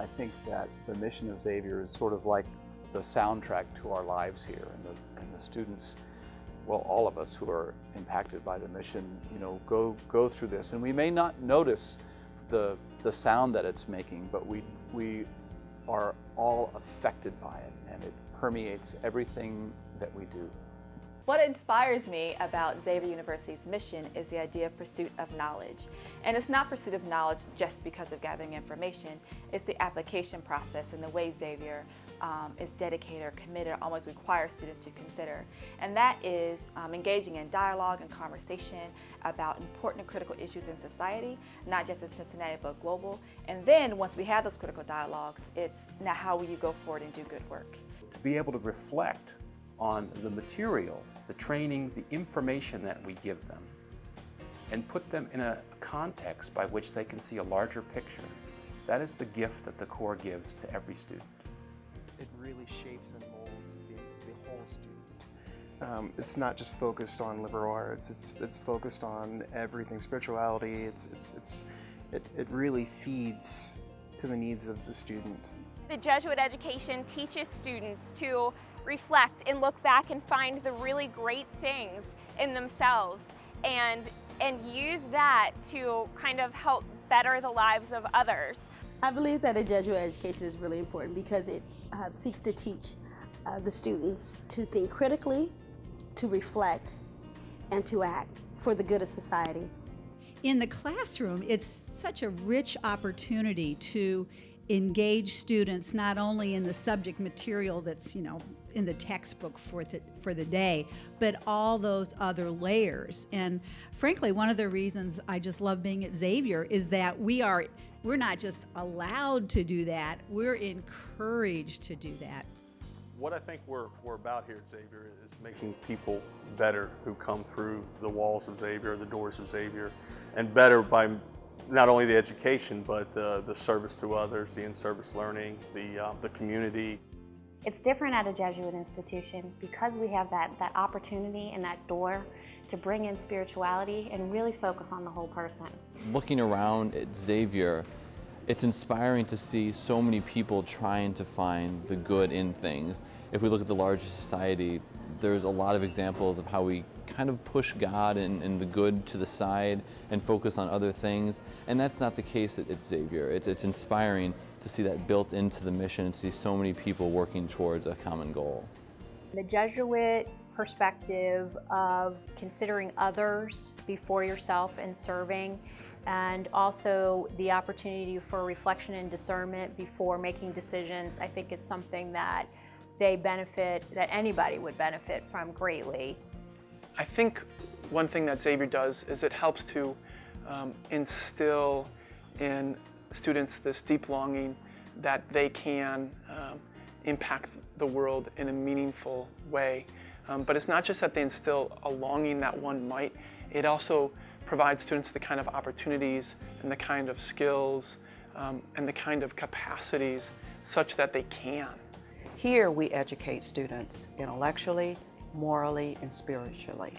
I think that the mission of Xavier is sort of like the soundtrack to our lives here, and the students, well, all of us who are impacted by the mission, go through this, and we may not notice the sound that it's making, but we are all affected by it, and it permeates everything that we do. What inspires me about Xavier University's mission is the idea of pursuit of knowledge. And it's not pursuit of knowledge just because of gathering information, it's the application process and the way Xavier is dedicated or committed, almost requires students to consider. And that is engaging in dialogue and conversation about important and critical issues in society, not just in Cincinnati, but global. And then once we have those critical dialogues, it's now how will you go forward and do good work. To be able to reflect on the material, the training, the information that we give them, and put them in a context by which they can see a larger picture. That is the gift that the Corps gives to every student. It really shapes and molds the whole student. It's not just focused on liberal arts, it's focused on everything, spirituality, it really feeds to the needs of the student. The Jesuit education teaches students to reflect and look back and find the really great things in themselves and use that to kind of help better the lives of others. I believe that a Jesuit education is really important because it seeks to teach the students to think critically, to reflect, and to act for the good of society. In the classroom, it's such a rich opportunity to engage students not only in the subject material that's, in the textbook for the day, but all those other layers. And frankly, one of the reasons I just love being at Xavier is that we're not just allowed to do that, we're encouraged to do that. What I think we're about here at Xavier is making people better who come through the walls of Xavier, the doors of Xavier, and better by not only the education, but the service to others, the in-service learning, the community. It's different at a Jesuit institution because we have that opportunity and that door to bring in spirituality and really focus on the whole person. Looking around at Xavier, it's inspiring to see so many people trying to find the good in things. If we look at the larger society, there's a lot of examples of how we kind of push God and the good to the side and focus on other things, and that's not the case at Xavier. It's inspiring to see that built into the mission and to see so many people working towards a common goal. The Jesuit perspective of considering others before yourself and serving, and also the opportunity for reflection and discernment before making decisions, I think is something that that anybody would benefit from greatly. I think one thing that Xavier does is it helps to instill in students this deep longing that they can impact the world in a meaningful way. But it's not just that they instill a longing that one might, it also provides students the kind of opportunities and the kind of skills and the kind of capacities such that they can. Here we educate students intellectually, morally, and spiritually.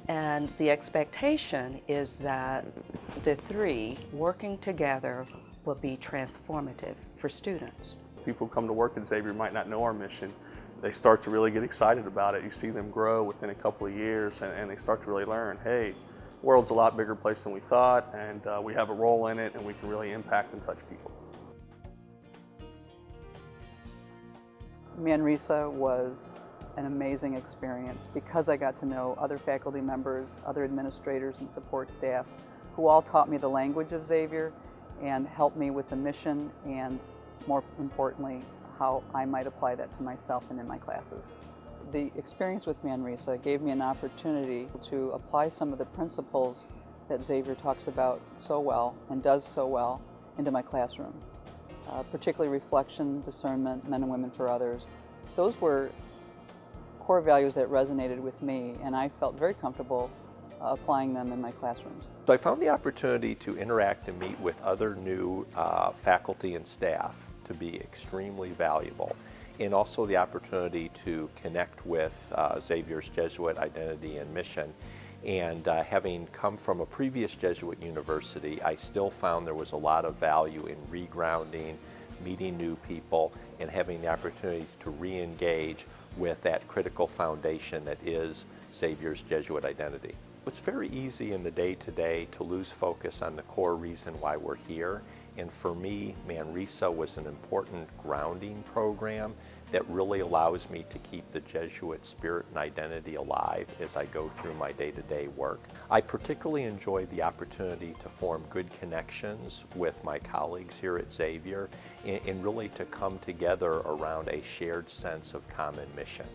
And the expectation is that the three working together will be transformative for students. People who come to work at Xavier might not know our mission. They start to really get excited about it. You see them grow within a couple of years and they start to really learn, hey, the world's a lot bigger place than we thought, and we have a role in it and we can really impact and touch people. Manresa was an amazing experience because I got to know other faculty members, other administrators and support staff who all taught me the language of Xavier and helped me with the mission and, more importantly, how I might apply that to myself and in my classes. The experience with Manresa gave me an opportunity to apply some of the principles that Xavier talks about so well and does so well into my classroom. Particularly reflection, discernment, men and women for others. Those were core values that resonated with me, and I felt very comfortable applying them in my classrooms. So I found the opportunity to interact and meet with other new faculty and staff to be extremely valuable, and also the opportunity to connect with Xavier's Jesuit identity and mission And having come from a previous Jesuit university, I still found there was a lot of value in regrounding, meeting new people, and having the opportunity to re-engage with that critical foundation that is Xavier's Jesuit identity. It's very easy in the day-to-day to lose focus on the core reason why we're here. And for me, Manresa was an important grounding program that really allows me to keep the Jesuit spirit and identity alive as I go through my day-to-day work. I particularly enjoyed the opportunity to form good connections with my colleagues here at Xavier and really to come together around a shared sense of common mission.